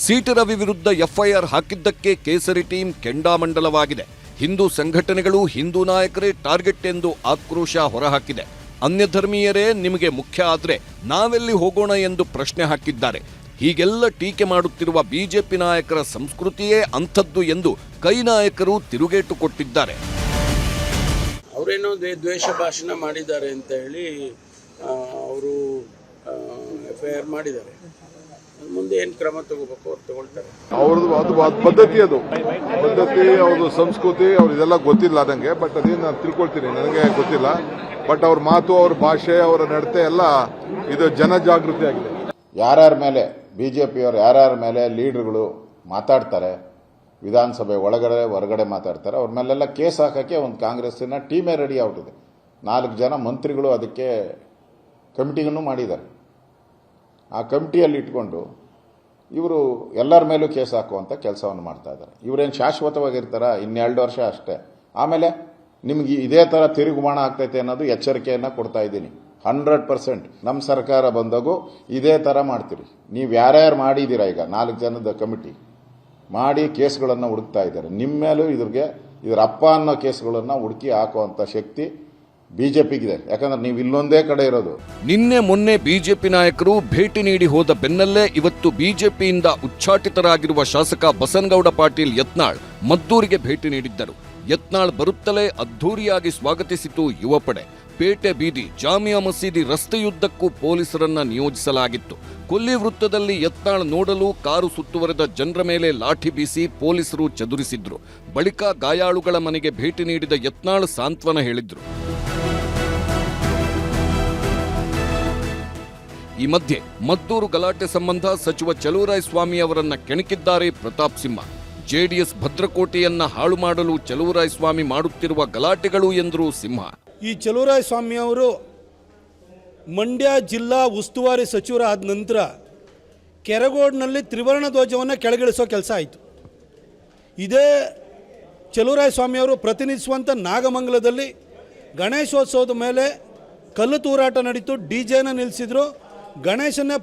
Speaker 6: ಸಿಟಿ ರವಿ ವಿರುದ್ಧ ಎಫ್ಐಆರ್ ಹಾಕಿದ್ದಕ್ಕೆ ಕೇಸರಿ ಟೀಮ್ ಕೆಂಡಾಮಂಡಲವಾಗಿದೆ. ಹಿಂದೂ ಸಂಘಟನೆಗಳು ಹಿಂದೂ ನಾಯಕರೇ ಟಾರ್ಗೆಟ್ ಎಂದು ಆಕ್ರೋಶ ಹೊರಹಾಕಿದೆ. ಅನ್ಯಧರ್ಮೀಯರೇ ನಿಮಗೆ ಮುಖ್ಯ ಆದ್ರೆ ನಾವೆಲ್ಲಿ ಹೋಗೋಣ ಎಂದು ಪ್ರಶ್ನೆ ಹಾಕಿದ್ದಾರೆ. ಹೀಗೆಲ್ಲ ಟೀಕೆ ಮಾಡುತ್ತಿರುವ ಬಿಜೆಪಿ ನಾಯಕರ ಸಂಸ್ಕೃತಿಯೇ ಅಂಥದ್ದು ಎಂದು ಕೈ ನಾಯಕರು ತಿರುಗೇಟು ಕೊಟ್ಟಿದ್ದಾರೆ.
Speaker 2: ಅವರೇನೋ ದ್ವೇಷ ಭಾಷಣ ಮಾಡಿದ್ದಾರೆ ಅಂತ ಹೇಳಿ ಅವರು FIR ಮಾಡಿದ್ದಾರೆ. ಮುಂದೆ ಏನು ಕ್ರಮ ತಗೋಬೇಕು ಅವ್ರು ತಗೊಳ್ತಾರೆ.
Speaker 3: ಅವ್ರದ್ದು ಅದು ಪದ್ಧತಿ, ಅವ್ರದ್ದು ಸಂಸ್ಕೃತಿ, ಇದೆಲ್ಲ ಗೊತ್ತಿಲ್ಲ ನನಗೆ. ಬಟ್ ಅದೇನು ನಾನು ತಿಳ್ಕೊಳ್ತೀನಿ, ನನಗೆ ಗೊತ್ತಿಲ್ಲ. ಬಟ್ ಅವ್ರ ಮಾತು, ಅವ್ರ ಭಾಷೆ, ಅವರ ನಡತೆ ಎಲ್ಲ ಇದು ಜನಜಾಗೃತಿ ಆಗಿದೆ.
Speaker 4: ಯಾರ್ಯಾರ ಮೇಲೆ ಬಿಜೆಪಿಯವರು ಯಾರ್ಯಾರ ಮೇಲೆ ಲೀಡರ್ಗಳು ಮಾತಾಡ್ತಾರೆ, ವಿಧಾನಸಭೆ ಒಳಗಡೆ ಹೊರಗಡೆ ಮಾತಾಡ್ತಾರೆ, ಅವ್ರ ಮೇಲೆಲ್ಲ ಕೇಸ್ ಹಾಕೋಕ್ಕೆ ಒಂದು ಕಾಂಗ್ರೆಸ್ಸಿನ ಟೀಮೇ ರೆಡಿ ಆಗ್ಬಿಟ್ಟಿದೆ. 4 ಜನ ಮಂತ್ರಿಗಳು ಅದಕ್ಕೆ ಕಮಿಟಿಗಳನ್ನು ಮಾಡಿದ್ದಾರೆ. ಆ ಕಮಿಟಿಯಲ್ಲಿ ಇಟ್ಕೊಂಡು ಇವರು ಎಲ್ಲರ ಮೇಲೂ ಕೇಸ್ ಹಾಕುವಂಥ ಕೆಲಸವನ್ನು ಮಾಡ್ತಾ ಇದ್ದಾರೆ. ಇವರೇನು ಶಾಶ್ವತವಾಗಿರ್ತಾರ? 2 ವರ್ಷ ಅಷ್ಟೇ. ಆಮೇಲೆ ನಿಮ್ಗೆ ಇದೇ ಥರ ತಿರುಗುಮಾಣ ಆಗ್ತೈತೆ ಅನ್ನೋದು ಎಚ್ಚರಿಕೆಯನ್ನು ಕೊಡ್ತಾ ಇದ್ದೀನಿ. 100% ನಮ್ಮ ಸರ್ಕಾರ ಬಂದಾಗೂ ಇದೇ ಥರ ಮಾಡ್ತೀರಿ. ನೀವು ಯಾರ್ಯಾರು ಮಾಡಿದ್ದೀರಾ, ಈಗ 4 ಜನದ ಕಮಿಟಿ ಮಾಡಿ ಕೇಸ್ಗಳನ್ನು ಹುಡುಕ್ತಾ ಇದ್ದಾರೆ. ನಿಮ್ಮ ಮೇಲೂ ಇದ್ರ ಅಪ್ಪ ಅನ್ನೋ ಕೇಸ್ಗಳನ್ನು ಹುಡುಕಿ ಹಾಕುವಂಥ ಶಕ್ತಿ ಬಿಜೆಪಿಗಿದೆ. ಯಾಕಂದ್ರೆ ನೀವು ಇಲ್ಲೊಂದೇ ಕಡೆ ಇರೋದು.
Speaker 6: ನಿನ್ನೆ ಮೊನ್ನೆ ಬಿಜೆಪಿ ನಾಯಕರು ಭೇಟಿ ನೀಡಿ ಹೋದ ಬೆನ್ನಲ್ಲೇ ಇವತ್ತು ಬಿಜೆಪಿಯಿಂದ ಉಚ್ಚಾಟಿತರಾಗಿರುವ ಶಾಸಕ ಬಸನಗೌಡ ಪಾಟೀಲ್ ಯತ್ನಾಳ್ ಮದ್ದೂರಿಗೆ ಭೇಟಿ ನೀಡಿದ್ದರು. ಯತ್ನಾಳ್ ಬರುತ್ತಲೇ ಅದ್ಧೂರಿಯಾಗಿ ಸ್ವಾಗತಿಸಿತು ಯುವ ಪಡೆ. ಪೇಟೆ ಬೀದಿ, ಜಾಮಿಯಾ ಮಸೀದಿ ರಸ್ತೆಯುದ್ದಕ್ಕೂ ಪೊಲೀಸರನ್ನ ನಿಯೋಜಿಸಲಾಗಿತ್ತು. ಕೊಲ್ಲಿ ವೃತ್ತದಲ್ಲಿ ಯತ್ನಾಳ್ ನೋಡಲು ಕಾರು ಸುತ್ತುವರೆದ ಜನರ ಮೇಲೆ ಲಾಠಿ ಬೀಸಿ ಪೊಲೀಸರು ಚದುರಿಸಿದ್ರು. ಬಳಿಕ ಗಾಯಾಳುಗಳ ಮನೆಗೆ ಭೇಟಿ ನೀಡಿದ ಯತ್ನಾಳ್ ಸಾಂತ್ವನ ಹೇಳಿದ್ರು. ಈ ಮಧ್ಯೆ ಮದ್ದೂರು ಗಲಾಟೆ ಸಂಬಂಧ ಸಚಿವ ಚಲುವರಾಯಸ್ವಾಮಿ ಅವರನ್ನ ಕೆಣಕಿದ್ದಾರೆ ಪ್ರತಾಪ್ ಸಿಂಹ. ಜೆಡಿಎಸ್ ಭದ್ರಕೋಟೆಯನ್ನ ಹಾಳು ಮಾಡಲು ಚಲುವರಾಯಸ್ವಾಮಿ ಮಾಡುತ್ತಿರುವ ಗಲಾಟೆಗಳು ಎಂದರು ಸಿಂಹ.
Speaker 9: ಈ ಚಲುವರಾಯಸ್ವಾಮಿ ಅವರು ಮಂಡ್ಯ ಜಿಲ್ಲಾ ಉಸ್ತುವಾರಿ ಸಚಿವರಾದ ನಂತರ ಕೆರಗೋಡಿನಲ್ಲಿ ತ್ರಿವರ್ಣ ಧ್ವಜವನ್ನು ಕೆಳಗಿಳಿಸೋ ಕೆಲಸ ಆಯಿತು. ಇದೇ ಚಲುವರಾಯಸ್ವಾಮಿ ಅವರು ಪ್ರತಿನಿಧಿಸುವಂಥ ನಾಗಮಂಗಲದಲ್ಲಿ ಗಣೇಶೋತ್ಸವದ ಮೇಲೆ ಕಲ್ಲು ತೂರಾಟ ನಡೀತು. ಡಿಜೆನ ನಿಲ್ಲಿಸಿದ್ರು. ಗಣೇಶನ್ನೇ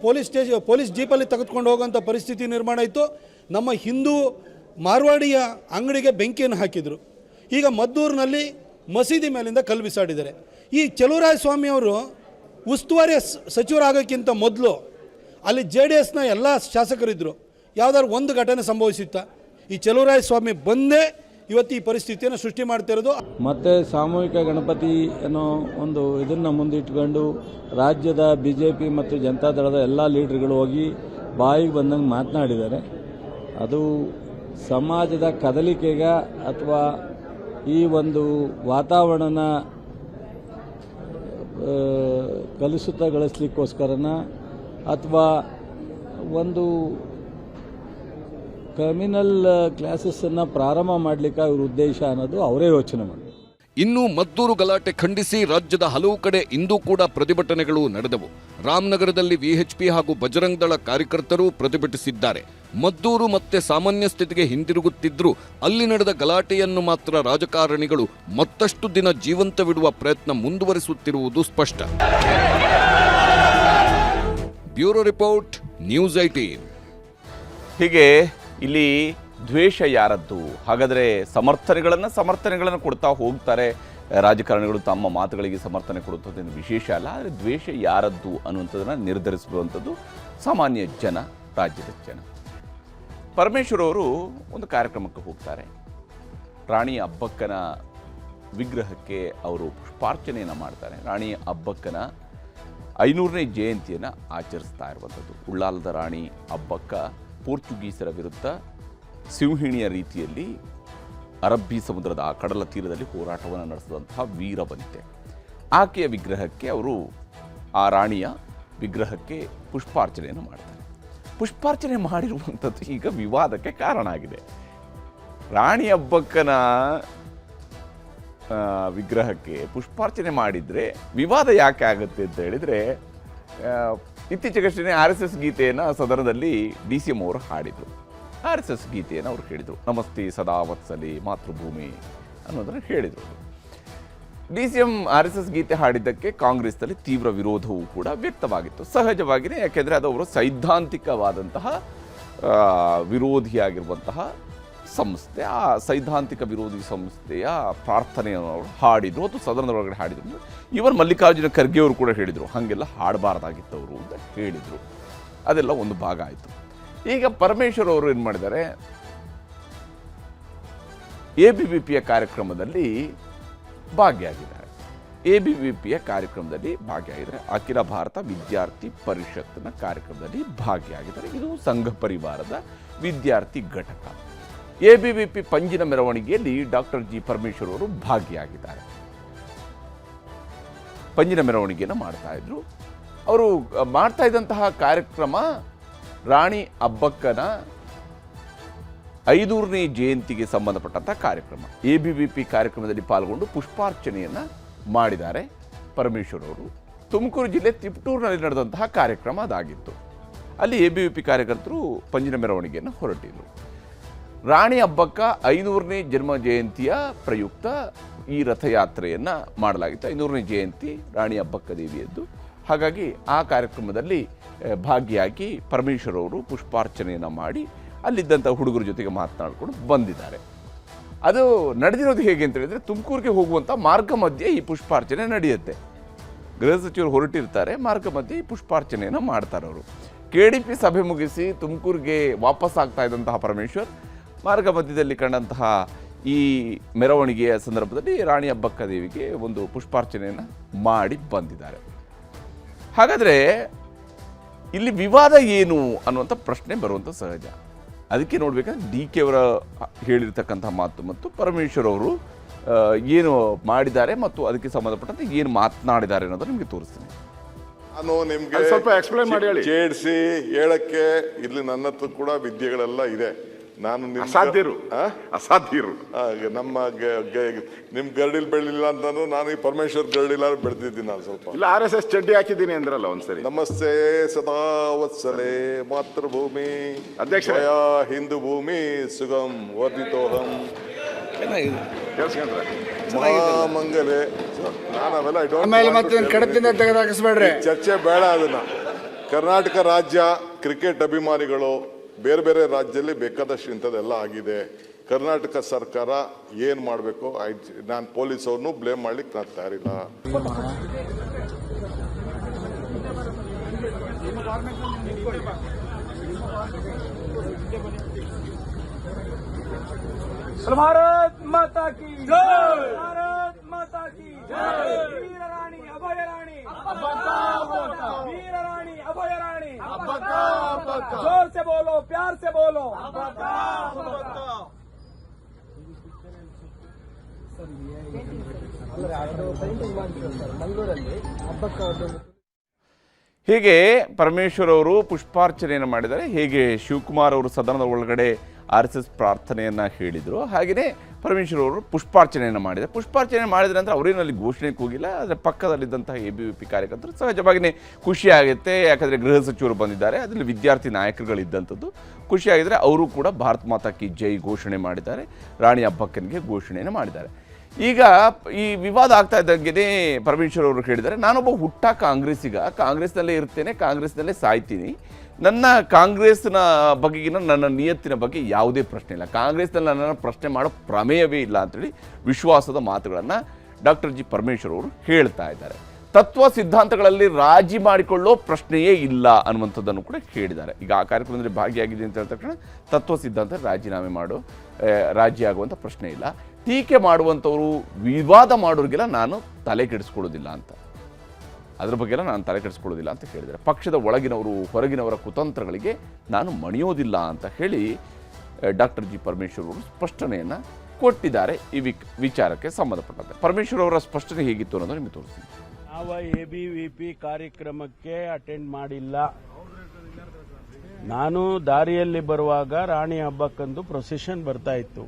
Speaker 9: ಪೊಲೀಸ್ ಜೀಪಲ್ಲಿ ತೆಗೆದುಕೊಂಡು ಹೋಗೋಂಥ ಪರಿಸ್ಥಿತಿ ನಿರ್ಮಾಣ ಆಯಿತು. ನಮ್ಮ ಹಿಂದೂ ಮಾರ್ವಾಡಿಯ ಅಂಗಡಿಗೆ ಬೆಂಕಿಯನ್ನು ಹಾಕಿದರು. ಈಗ ಮದ್ದೂರಿನಲ್ಲಿ ಮಸೀದಿ ಮೇಲಿಂದ ಕಲ್ಲು ಬಿಸಾಡಿದ್ದಾರೆ. ಈ ಚಲುವರಾಯಸ್ವಾಮಿ ಅವರು ಉಸ್ತುವಾರಿ ಸಚಿವರಾಗೋಕ್ಕಿಂತ ಮೊದಲು ಅಲ್ಲಿ JDSನ ಎಲ್ಲ ಶಾಸಕರಿದ್ದರು. ಯಾವುದಾದ್ರು ಒಂದು ಘಟನೆ ಸಂಭವಿಸುತ್ತಾ? ಈ ಚಲುವರಾಯಸ್ವಾಮಿ ಬಂದೇ ಇವತ್ತು ಈ ಪರಿಸ್ಥಿತಿಯನ್ನು ಸೃಷ್ಟಿ ಮಾಡ್ತಿರೋದು.
Speaker 10: ಮತ್ತು ಸಾಮೂಹಿಕ ಗಣಪತಿ ಅನ್ನೋ ಒಂದು ಇದನ್ನು ಮುಂದಿಟ್ಕೊಂಡು ರಾಜ್ಯದ BJP ಮತ್ತು ಜನತಾದಳದ ಎಲ್ಲ ಲೀಡರ್ಗಳು ಹೋಗಿ ಬಾಯಿಗೆ ಬಂದಂಗೆ ಮಾತನಾಡಿದ್ದಾರೆ. ಅದು ಸಮಾಜದ ಕದಲಿಕೆಗ ಅಥವಾ ಈ ಒಂದು ವಾತಾವರಣನ ಕಲುಷಿತಗೊಳಿಸ್ಲಿಕ್ಕೋಸ್ಕರನ ಅಥವಾ ಒಂದು ಕ್ರಿಮಿನಲ್ ಕ್ಲಾಸಸ್ಸನ್ನು ಪ್ರಾರಂಭ ಮಾಡಲಿಕ್ಕೆ ಅವ್ರ ಉದ್ದೇಶ ಅನ್ನೋದು ಅವರೇ ಯೋಚನೆ ಮಾಡಿ.
Speaker 6: ಇನ್ನು ಮದ್ದೂರು ಗಲಾಟೆ ಖಂಡಿಸಿ ರಾಜ್ಯದ ಹಲವು ಕಡೆ ಇಂದೂ ಕೂಡ ಪ್ರತಿಭಟನೆಗಳು ನಡೆದವು. ರಾಮನಗರದಲ್ಲಿ ವಿಎಚ್ಪಿ ಹಾಗೂ ಬಜರಂಗ್ ದಳ ಕಾರ್ಯಕರ್ತರು ಪ್ರತಿಭಟಿಸಿದ್ದಾರೆ. ಮದ್ದೂರು ಮತ್ತೆ ಸಾಮಾನ್ಯ ಸ್ಥಿತಿಗೆ ಹಿಂದಿರುಗುತ್ತಿದ್ರೂ ಅಲ್ಲಿ ನಡೆದ ಗಲಾಟೆಯನ್ನು ಮಾತ್ರ ರಾಜಕಾರಣಿಗಳು ಮತ್ತಷ್ಟು ದಿನ ಜೀವಂತವಿಡುವ ಪ್ರಯತ್ನ ಮುಂದುವರಿಸುತ್ತಿರುವುದು ಸ್ಪಷ್ಟ. Bureau report, news 18.
Speaker 1: ಹೀಗೆ ಇಲ್ಲಿ ದ್ವೇಷ ಯಾರದ್ದು? ಹಾಗಾದರೆ ಸಮರ್ಥನೆಗಳನ್ನು ಕೊಡ್ತಾ ಹೋಗ್ತಾರೆ ರಾಜಕಾರಣಿಗಳು, ತಮ್ಮ ಮಾತುಗಳಿಗೆ ಸಮರ್ಥನೆ ಕೊಡುವಂಥದ್ದು ವಿಶೇಷ ಅಲ್ಲ. ಆದರೆ ದ್ವೇಷ ಯಾರದ್ದು ಅನ್ನುವಂಥದ್ದನ್ನು ನಿರ್ಧರಿಸುವಂಥದ್ದು ಸಾಮಾನ್ಯ ಜನ, ರಾಜ್ಯದ ಜನ. ಪರಮೇಶ್ವರ್ ಅವರು ಒಂದು ಕಾರ್ಯಕ್ರಮಕ್ಕೆ ಹೋಗ್ತಾರೆ. ರಾಣಿ ಅಬ್ಬಕ್ಕನ ವಿಗ್ರಹಕ್ಕೆ ಅವರು ಪುಷ್ಪಾರ್ಚನೆಯನ್ನು ಮಾಡ್ತಾರೆ. ರಾಣಿ ಅಬ್ಬಕ್ಕನ 500ನೇ ಜಯಂತಿಯನ್ನು ಆಚರಿಸ್ತಾ ಇರುವಂಥದ್ದು. ಉಳ್ಳಾಲದ ರಾಣಿ ಅಬ್ಬಕ್ಕ ಪೋರ್ಚುಗೀಸರ ವಿರುದ್ಧ ಸಿಂಹಿಣಿಯ ರೀತಿಯಲ್ಲಿ ಅರಬ್ಬಿ ಸಮುದ್ರದ ಆ ಕಡಲ ತೀರದಲ್ಲಿ ಹೋರಾಟವನ್ನು ನಡೆಸಿದಂತಹ ವೀರವನಿತೆ. ಆಕೆಯ ವಿಗ್ರಹಕ್ಕೆ ಅವರು, ಆ ರಾಣಿಯ ವಿಗ್ರಹಕ್ಕೆ ಪುಷ್ಪಾರ್ಚನೆಯನ್ನು ಮಾಡ್ತಾರೆ. ಪುಷ್ಪಾರ್ಚನೆ ಮಾಡಿರುವಂಥದ್ದು ಈಗ ವಿವಾದಕ್ಕೆ ಕಾರಣ ಆಗಿದೆ. ರಾಣಿ ಅಬ್ಬಕ್ಕನ ವಿಗ್ರಹಕ್ಕೆ ಪುಷ್ಪಾರ್ಚನೆ ಮಾಡಿದರೆ ವಿವಾದ ಯಾಕೆ ಆಗುತ್ತೆ ಅಂತ ಹೇಳಿದರೆ, ಇತ್ತೀಚೆಗಷ್ಟೇ RSS ಗೀತೆಯನ್ನು ಸದನದಲ್ಲಿ DCM ಅವರು ಹಾಡಿದರು. RSS ಗೀತೆಯನ್ನು ಅವರು ಹೇಳಿದರು. ನಮಸ್ತೆ ಸದಾ ವತ್ಸಲೆ ಮಾತೃಭೂಮಿ ಅನ್ನೋದನ್ನು ಹೇಳಿದರು. DCM RSS ಗೀತೆ ಹಾಡಿದ್ದಕ್ಕೆ ಕಾಂಗ್ರೆಸ್ನಲ್ಲಿ ತೀವ್ರ ವಿರೋಧವೂ ಕೂಡ ವ್ಯಕ್ತವಾಗಿತ್ತು. ಸಹಜವಾಗಿಯೇ, ಯಾಕೆಂದರೆ ಅದು ಅವರು ಸೈದ್ಧಾಂತಿಕವಾದಂತಹ ವಿರೋಧಿಯಾಗಿರುವಂತಹ ಸಂಸ್ಥೆ. ಆ ಸೈದ್ಧಾಂತಿಕ ವಿರೋಧಿ ಸಂಸ್ಥೆಯ ಪ್ರಾರ್ಥನೆಯನ್ನು ಅವರು ಹಾಡಿದರು, ಅದು ಸದನದ ಒಳಗಡೆ ಹಾಡಿದರು. ಇವನ್ ಮಲ್ಲಿಕಾರ್ಜುನ ಖರ್ಗೆ ಅವರು ಕೂಡ ಹೇಳಿದರು, ಹಾಗೆಲ್ಲ ಹಾಡಬಾರ್ದಾಗಿತ್ತವರು ಅಂತ ಹೇಳಿದರು. ಅದೆಲ್ಲ ಒಂದು ಭಾಗ ಆಯಿತು. ಈಗ ಪರಮೇಶ್ವರ್ ಅವರು ಏನು ಮಾಡಿದ್ದಾರೆ, ABVPಯ ಕಾರ್ಯಕ್ರಮದಲ್ಲಿ ಭಾಗಿಯಾಗಿದ್ದಾರೆ. ABVPಯ ಕಾರ್ಯಕ್ರಮದಲ್ಲಿ ಭಾಗಿಯಾಗಿದ್ದಾರೆ. ಅಖಿಲ ಭಾರತ ವಿದ್ಯಾರ್ಥಿ ಪರಿಷತ್ನ ಕಾರ್ಯಕ್ರಮದಲ್ಲಿ ಭಾಗಿಯಾಗಿದ್ದಾರೆ. ಇದು ಸಂಘ ಪರಿವಾರದ ವಿದ್ಯಾರ್ಥಿ ಘಟಕ. ABVP ಪಂಜಿನ ಮೆರವಣಿಗೆಯಲ್ಲಿ ಡಾಕ್ಟರ್ G. ಪರಮೇಶ್ವರ್ ಅವರು ಭಾಗಿಯಾಗಿದ್ದಾರೆ. ಪಂಜಿನ ಮೆರವಣಿಗೆಯನ್ನು ಮಾಡ್ತಾ ಇದ್ರು. ಅವರು ಮಾಡ್ತಾ ಇದ್ದಂತಹ ಕಾರ್ಯಕ್ರಮ ರಾಣಿ ಅಬ್ಬಕ್ಕನ 500ನೇ ಜಯಂತಿಗೆ ಸಂಬಂಧಪಟ್ಟಂತಹ ಕಾರ್ಯಕ್ರಮ. ABVP ಕಾರ್ಯಕ್ರಮದಲ್ಲಿ ಪಾಲ್ಗೊಂಡು ಪುಷ್ಪಾರ್ಚನೆಯನ್ನು ಮಾಡಿದ್ದಾರೆ ಪರಮೇಶ್ವರ್ ಅವರು. ತುಮಕೂರು ಜಿಲ್ಲೆ ತಿಪಟೂರಿನಲ್ಲಿ ನಡೆದಂತಹ ಕಾರ್ಯಕ್ರಮ ಅದಾಗಿತ್ತು. ಅಲ್ಲಿ ABVP ಕಾರ್ಯಕರ್ತರು ಪಂಜಿನ ಮೆರವಣಿಗೆಯನ್ನು ಹೊರಟಿದ್ರು. ರಾಣಿ ಅಬ್ಬಕ್ಕ 500ನೇ ಜನ್ಮ ಜಯಂತಿಯ ಪ್ರಯುಕ್ತ ಈ ರಥಯಾತ್ರೆಯನ್ನು ಮಾಡಲಾಗಿತ್ತು. 500ನೇ ಜಯಂತಿ ರಾಣಿ ಅಬ್ಬಕ್ಕ ದೇವಿಯದ್ದು. ಹಾಗಾಗಿ ಆ ಕಾರ್ಯಕ್ರಮದಲ್ಲಿ ಭಾಗಿಯಾಗಿ ಪರಮೇಶ್ವರ್ ಅವರು ಪುಷ್ಪಾರ್ಚನೆಯನ್ನು ಮಾಡಿ ಅಲ್ಲಿದ್ದಂಥ ಹುಡುಗರ ಜೊತೆಗೆ ಮಾತನಾಡಿಕೊಂಡು ಬಂದಿದ್ದಾರೆ. ಅದು ನಡೆದಿರೋದು ಹೇಗೆ ಅಂತ ಹೇಳಿದರೆ, ತುಮಕೂರಿಗೆ ಹೋಗುವಂಥ ಮಾರ್ಗ ಮಧ್ಯೆ ಈ ಪುಷ್ಪಾರ್ಚನೆ ನಡೆಯುತ್ತೆ. ಗೃಹ ಸಚಿವರು ಹೊರಟಿರ್ತಾರೆ, ಮಾರ್ಗ ಮಧ್ಯೆ ಈ ಪುಷ್ಪಾರ್ಚನೆಯನ್ನು ಮಾಡ್ತಾರೆ ಅವರು. KDP ಸಭೆ ಮುಗಿಸಿ ತುಮಕೂರಿಗೆ ವಾಪಸ್ ಆಗ್ತಾ ಇದ್ದಂತಹ ಪರಮೇಶ್ವರ್ ಮಾರ್ಗ ಮಧ್ಯದಲ್ಲಿ ಕಂಡಂತಹ ಈ ಮೆರವಣಿಗೆಯ ಸಂದರ್ಭದಲ್ಲಿ ರಾಣಿ ಅಬ್ಬಕ್ಕ ದೇವಿಗೆ ಒಂದು ಪುಷ್ಪಾರ್ಚನೆಯನ್ನು ಮಾಡಿ ಬಂದಿದ್ದಾರೆ. ಹಾಗಾದರೆ ಇಲ್ಲಿ ವಿವಾದ ಏನು ಅನ್ನುವಂಥ ಪ್ರಶ್ನೆ ಬರುವಂಥ ಸಹಜ. ಅದಕ್ಕೆ ನೋಡಬೇಕಂದ್ರೆ DK ಅವರ ಹೇಳಿರ್ತಕ್ಕಂಥ ಮಾತು ಮತ್ತು ಪರಮೇಶ್ವರ್ ಅವರು ಏನು ಮಾಡಿದ್ದಾರೆ ಮತ್ತು ಅದಕ್ಕೆ ಸಂಬಂಧಪಟ್ಟಂತೆ ಏನು ಮಾತನಾಡಿದ್ದಾರೆ ಅನ್ನೋದು ನಿಮಗೆ ತೋರಿಸ್ತೀನಿ.
Speaker 3: ನಾನು ನಿಮಗೆ
Speaker 11: ಸ್ವಲ್ಪ ಎಕ್ಸ್ಪ್ಲೈನ್ ಮಾಡಿ ಹೇಳಿ.
Speaker 3: ಕೇಳಿಸಿ ಹೇಳಕ್ಕೆ ಇಲ್ಲಿ ನನ್ನ ಹತ್ರ ಕೂಡ ವಿದ್ಯೆಗಳೆಲ್ಲ ಇದೆ. ನಾನು
Speaker 11: ಅಸಾಧ್ಯರು
Speaker 3: ನಮ್ಮ ನಿಮ್ ಗರಡಿಲ್ ಬೆಳಿಲ್ಲ ಅಂತಂದ್ರು ನಾನು ಈ ಪರಮೇಶ್ವರ್ ಗರಡಿಲ್ಲ ಬೆಳೆದಿದ್ದೀನಿ. ನಾನು ಸ್ವಲ್ಪ
Speaker 11: ಇಲ್ಲ RSS ಚಡ್ಡಿ ಹಾಕಿದ್ದೀನಿ ಅಂದ್ರಲ್ಲ ಒಂದ್ಸರಿ.
Speaker 3: ನಮಸ್ತೆ ಸದಾ ವತ್ಸಲೆ ಮಾತೃಭೂಮಿ
Speaker 11: ಅಧ್ಯಕ್ಷ
Speaker 3: ಹಿಂದೂ ಭೂಮಿ ಸುಗಮ್ ವರ್ಧಿತೋಹಂ ಮಹಾಮಂಗಲೆ. ನಾನು ಅವೆಲ್ಲ ಚರ್ಚೆ ಬೇಡ. ಅದನ್ನ ಕರ್ನಾಟಕ ರಾಜ್ಯ ಕ್ರಿಕೆಟ್ ಅಭಿಮಾನಿಗಳು ಬೇರೆ ಬೇರೆ ರಾಜ್ಯದಲ್ಲಿ ಬೇಕಾದಷ್ಟು ಇಂಥದ್ದೆಲ್ಲ ಆಗಿದೆ. ಕರ್ನಾಟಕ ಸರ್ಕಾರ ಏನು ಮಾಡಬೇಕು, ನಾನು ಪೊಲೀಸ್ ಅವ್ರನ್ನೂ ಬ್ಲೇಮ್ ಮಾಡ್ಲಿಕ್ಕೆ ನಾನು ತಯಾರಿಲ್ಲ.
Speaker 7: भारत माता की जय, भारत माता की जय। वीर रानी अभय रानी, वीर रानी अभय रानी, जोर से बोलो, प्यार से बोलो।
Speaker 1: ಹೀಗೆ ಪರಮೇಶ್ವರ್ ಅವರು ಪುಷ್ಪಾರ್ಚನೆಯನ್ನು ಮಾಡಿದ್ದಾರೆ. ಹೇಗೆ ಶಿವಕುಮಾರ್ ಅವರು ಸದನದ ಒಳಗಡೆ RSS ಪ್ರಾರ್ಥನೆಯನ್ನು ಹೇಳಿದರು, ಹಾಗೆಯೇ ಪರಮೇಶ್ವರ್ ಅವರು ಪುಷ್ಪಾರ್ಚನೆಯನ್ನು ಮಾಡಿದ್ದಾರೆ. ಪುಷ್ಪಾರ್ಚನೆ ಮಾಡಿದ ನಂತರ ಅವರೇನಲ್ಲಿ ಘೋಷಣೆಗೆ ಹೋಗಿಲ್ಲ. ಆದರೆ ಪಕ್ಕದಲ್ಲಿದ್ದಂತಹ ABVP ಕಾರ್ಯಕರ್ತರು ಸಹಜವಾಗಿಯೇ ಖುಷಿಯಾಗುತ್ತೆ, ಯಾಕಂದರೆ ಗೃಹ ಸಚಿವರು ಬಂದಿದ್ದಾರೆ, ಅದರಲ್ಲಿ ವಿದ್ಯಾರ್ಥಿ ನಾಯಕರುಗಳಿದ್ದಂಥದ್ದು ಖುಷಿಯಾಗಿದ್ದರೆ ಅವರು ಕೂಡ ಭಾರತ್ ಮಾತಾ ಕಿ ಜೈ ಘೋಷಣೆ ಮಾಡಿದ್ದಾರೆ, ರಾಣಿ ಅಬ್ಬಕ್ಕನಿಗೆ ಘೋಷಣೆಯನ್ನು ಮಾಡಿದ್ದಾರೆ. ಈಗ ಈ ವಿವಾದ ಆಗ್ತಾ ಇದ್ದಂಗೆ ಪರಮೇಶ್ವರ್ ಅವರು ಹೇಳಿದ್ದಾರೆ, ನಾನೊಬ್ಬ ಹುಟ್ಟ ಕಾಂಗ್ರೆಸ್ಸಿಗ, ಕಾಂಗ್ರೆಸ್ನಲ್ಲೇ ಇರ್ತೇನೆ, ಕಾಂಗ್ರೆಸ್ನಲ್ಲೇ ಸಾಯ್ತೀನಿ, ನನ್ನ ಕಾಂಗ್ರೆಸ್ನ ಬಗೆಗಿನ ನನ್ನ ನಿಯತ್ತಿನ ಬಗ್ಗೆ ಯಾವುದೇ ಪ್ರಶ್ನೆ ಇಲ್ಲ, ಕಾಂಗ್ರೆಸ್ನಲ್ಲಿ ನನ್ನನ್ನು ಪ್ರಶ್ನೆ ಮಾಡೋ ಪ್ರಮೇಯವೇ ಇಲ್ಲ ಅಂತೇಳಿ ವಿಶ್ವಾಸದ ಮಾತುಗಳನ್ನು ಡಾಕ್ಟರ್ ಜಿ ಪರಮೇಶ್ವರ್ ಅವರು ಹೇಳ್ತಾ ಇದ್ದಾರೆ. ತತ್ವ ಸಿದ್ಧಾಂತಗಳಲ್ಲಿ ರಾಜಿ ಮಾಡಿಕೊಳ್ಳೋ ಪ್ರಶ್ನೆಯೇ ಇಲ್ಲ ಅನ್ನುವಂಥದ್ದನ್ನು ಕೂಡ ಹೇಳಿದ್ದಾರೆ. ಈಗ ಆ ಕಾರ್ಯಕ್ರಮದಲ್ಲಿ ಭಾಗಿಯಾಗಿದೆ ಅಂತ ಹೇಳಿದ ತಕ್ಷಣ ತತ್ವ ಸಿದ್ಧಾಂತ ರಾಜೀನಾಮೆ ಮಾಡೋ ರಾಜಿ ಆಗುವಂಥ ಪ್ರಶ್ನೆ ಇಲ್ಲ, ಟೀಕೆ ಮಾಡುವಂಥವರು ವಿವಾದ ಮಾಡೋರಿಗೆಲ್ಲ ನಾನು ತಲೆ ಕೆಡಿಸ್ಕೊಳ್ಳೋದಿಲ್ಲ ಅಂತ, ಅದ್ರ ಬಗ್ಗೆಲ್ಲ ನಾನು ತಲೆ ಕೆಡಿಸ್ಕೊಳ್ಳೋದಿಲ್ಲ ಅಂತ ಹೇಳಿದ್ದಾರೆ. ಪಕ್ಷದ ಒಳಗಿನವರು ಹೊರಗಿನವರ ಕುತಂತ್ರಗಳಿಗೆ ನಾನು ಮಣಿಯೋದಿಲ್ಲ ಅಂತ ಹೇಳಿ ಡಾಕ್ಟರ್ ಜಿ ಪರಮೇಶ್ವರ್ ಅವರು ಸ್ಪಷ್ಟನೆಯನ್ನು ಕೊಟ್ಟಿದ್ದಾರೆ. ಈ ವಿಚಾರಕ್ಕೆ ಸಂಬಂಧಪಟ್ಟಂತೆ ಪರಮೇಶ್ವರ್ ಅವರ ಸ್ಪಷ್ಟನೆ ಹೇಗಿತ್ತು ಅನ್ನೋದು ನಿಮಗೆ ತೋರಿಸ್ತೀನಿ.
Speaker 2: ಯಾವ ABVP ಕಾರ್ಯಕ್ರಮಕ್ಕೆ ಅಟೆಂಡ್ ಮಾಡಿಲ್ಲ. ನಾನು ದಾರಿಯಲ್ಲಿ ಬರುವಾಗ ರಾಣಿ ಹಬ್ಬಕ್ಕಂದು ಪ್ರೊಸೆಷನ್ ಬರ್ತಾ ಇತ್ತು.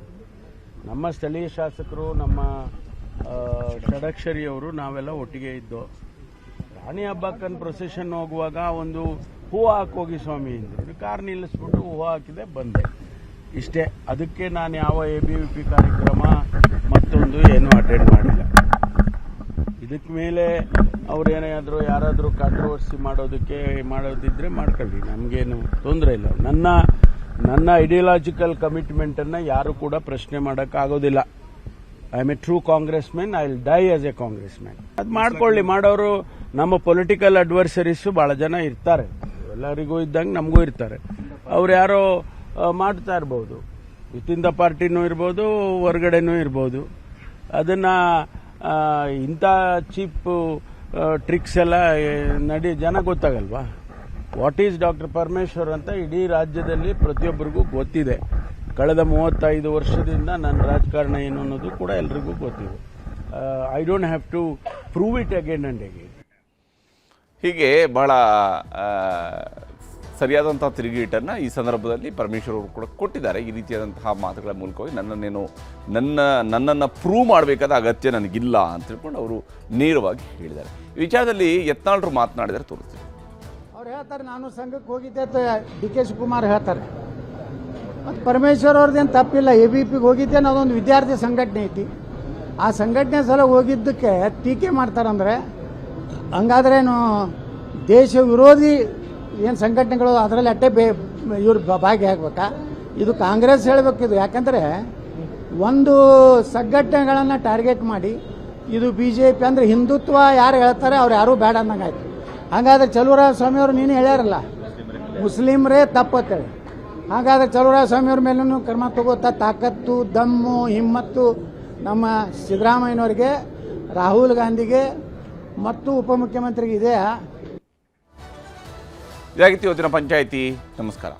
Speaker 2: ನಮ್ಮ ಸ್ಥಳೀಯ ಶಾಸಕರು, ನಮ್ಮ ಷಡಕ್ಷರಿಯವರು ನಾವೆಲ್ಲ ಒಟ್ಟಿಗೆ ಇದ್ದು ರಾಣಿ ಹಬ್ಬಕ್ಕನ್ ಪ್ರೊಸೆಷನ್ ಹೋಗುವಾಗ ಒಂದು ಹೂವು ಹಾಕೋಗಿ ಸ್ವಾಮಿ ಅಂದರು, ಕಾರ್ ನಿಲ್ಲಿಸ್ಬಿಟ್ಟು ಹೂವು ಹಾಕಿದೆ, ಬಂದೆ, ಇಷ್ಟೇ. ಅದಕ್ಕೆ ನಾನು ಯಾವ ABVP ಕಾರ್ಯಕ್ರಮ ಮತ್ತೊಂದು ಏನೂ ಅಟೆಂಡ್ ಮಾಡಿಲ್ಲ. ಇದಕ್ಕೆ ಮೇಲೆ ಅವ್ರೇನಾದರೂ ಯಾರಾದರೂ ಕಾಂಟ್ರವರ್ಸಿ ಮಾಡೋದಿದ್ರೆ ಮಾಡ್ಕೊಳ್ಳಿ, ನಮಗೇನು ತೊಂದರೆ ಇಲ್ಲ. ನನ್ನ ಐಡಿಯಾಲಜಿಕಲ್ ಕಮಿಟ್ಮೆಂಟನ್ನು ಯಾರು ಕೂಡ ಪ್ರಶ್ನೆ ಮಾಡೋಕ್ಕಾಗೋದಿಲ್ಲ. I am A true Congress man, I will die as A Congress man. ಅದು ಮಾಡ್ಕೊಳ್ಳಿ, ಮಾಡೋರು ನಮ್ಮ ಪೊಲಿಟಿಕಲ್ ಅಡ್ವರ್ಸರೀಸು ಭಾಳ ಜನ ಇರ್ತಾರೆ, ಎಲ್ಲರಿಗೂ ಇದ್ದಂಗೆ ನಮಗೂ ಇರ್ತಾರೆ. ಅವ್ರು ಯಾರೋ ಮಾಡ್ತಾ ಇರ್ಬೋದು, ವಿತಿನ್ ದ ಪಾರ್ಟಿನೂ ಇರ್ಬೋದು, ಹೊರಗಡೆನೂ ಇರ್ಬೋದು. ಅದನ್ನು ಇಂಥ ಚೀಪ್ ಟ್ರಿಕ್ಸ್ ಎಲ್ಲ ಜನ ಗೊತ್ತಾಗಲ್ವಾ? ವಾಟ್ ಈಸ್ ಡಾಕ್ಟರ್ ಪರಮೇಶ್ವರ್ ಅಂತ ಇಡೀ ರಾಜ್ಯದಲ್ಲಿ ಪ್ರತಿಯೊಬ್ಬರಿಗೂ ಗೊತ್ತಿದೆ. ಕಳೆದ 35 ವರ್ಷದಿಂದ ನನ್ನ ರಾಜಕಾರಣ ಏನು ಅನ್ನೋದು ಕೂಡ ಎಲ್ರಿಗೂ ಗೊತ್ತಿದೆ. I don't have to prove it again and again.
Speaker 1: ಹೀಗೆ ಬಹಳ ಸರಿಯಾದಂಥ ತಿರುಗೇಟನ್ನು ಈ ಸಂದರ್ಭದಲ್ಲಿ ಪರಮೇಶ್ವರ್ ಅವರು ಕೂಡ ಕೊಟ್ಟಿದ್ದಾರೆ. ಈ ರೀತಿಯಾದಂತಹ ಮಾತುಗಳ ಮೂಲಕವಾಗಿ ನನ್ನನ್ನು ಪ್ರೂವ್ ಮಾಡಬೇಕಾದ ಅಗತ್ಯ ನನಗಿಲ್ಲ ಅಂತ ತಿಳ್ಕೊಂಡು ಅವರು ನೇರವಾಗಿ ಹೇಳಿದ್ದಾರೆ. ಈ ವಿಚಾರದಲ್ಲಿ ಯತ್ನಾಳರು ಮಾತನಾಡಿದರೆ ತೋರಿಸ್ತೀವಿ.
Speaker 12: ಅವ್ರು ಹೇಳ್ತಾರೆ, ನಾನು ಸಂಘಕ್ಕೆ ಹೋಗಿದ್ದೆ ಅಂತ DK ಶಿವಕುಮಾರ್ ಹೇಳ್ತಾರೆ. ಮತ್ತು ಪರಮೇಶ್ವರ್ ಅವ್ರದ್ದೇನು ತಪ್ಪಿಲ್ಲ, ABVPಗೆ ಹೋಗಿದ್ದೆ, ನಾವೊಂದು ವಿದ್ಯಾರ್ಥಿ ಸಂಘಟನೆ ಐತಿ, ಆ ಸಂಘಟನೆ ಸಲ ಹೋಗಿದ್ದಕ್ಕೆ ಟೀಕೆ ಮಾಡ್ತಾರಂದರೆ ಹಂಗಾದ್ರೇನು ದೇಶ ವಿರೋಧಿ ಏನು ಸಂಘಟನೆಗಳು ಅದರಲ್ಲಿ ಇವ್ರು ಭಾಗಿಯಾಗಬೇಕಾ? ಇದು ಕಾಂಗ್ರೆಸ್ ಹೇಳಬೇಕಿದು. ಯಾಕಂದರೆ ಒಂದು ಸಂಘಟನೆಗಳನ್ನು ಟಾರ್ಗೆಟ್ ಮಾಡಿ ಇದು BJP ಅಂದರೆ ಹಿಂದುತ್ವ ಯಾರು ಹೇಳ್ತಾರೆ ಅವ್ರು ಯಾರೂ ಬೇಡ ಅನ್ನಂಗಾಯ್ತು. ಹಾಗಾದ್ರೆ ಚಲುವರಾಯ ಸ್ವಾಮಿಯವರು ನೀನು ಹೇಳ್ಯಾರಲ್ಲ, ಮುಸ್ಲಿಮ್ರೇ ತಪ್ಪತ್ತೇಳಿ. ಹಾಗಾದ್ರೆ ಚಲುವರಾಯ ಸ್ವಾಮಿಯವ್ರ ಮೇಲೂ ಕ್ರಮ ತಗೋತಾ ತಾಕತ್ತು, ದಮ್ಮು, ಹಿಮ್ಮತ್ತು ನಮ್ಮ ಸಿದ್ದರಾಮಯ್ಯನವ್ರಿಗೆ, ರಾಹುಲ್ ಗಾಂಧಿಗೆ ಮತ್ತು ಉಪಮುಖ್ಯಮಂತ್ರಿಗೆ ಇದೆಯಾ?
Speaker 1: ಇದಾಗಿತ್ತು ಇವತ್ತಿನ ಪಂಚಾಯಿತಿ. ನಮಸ್ಕಾರ.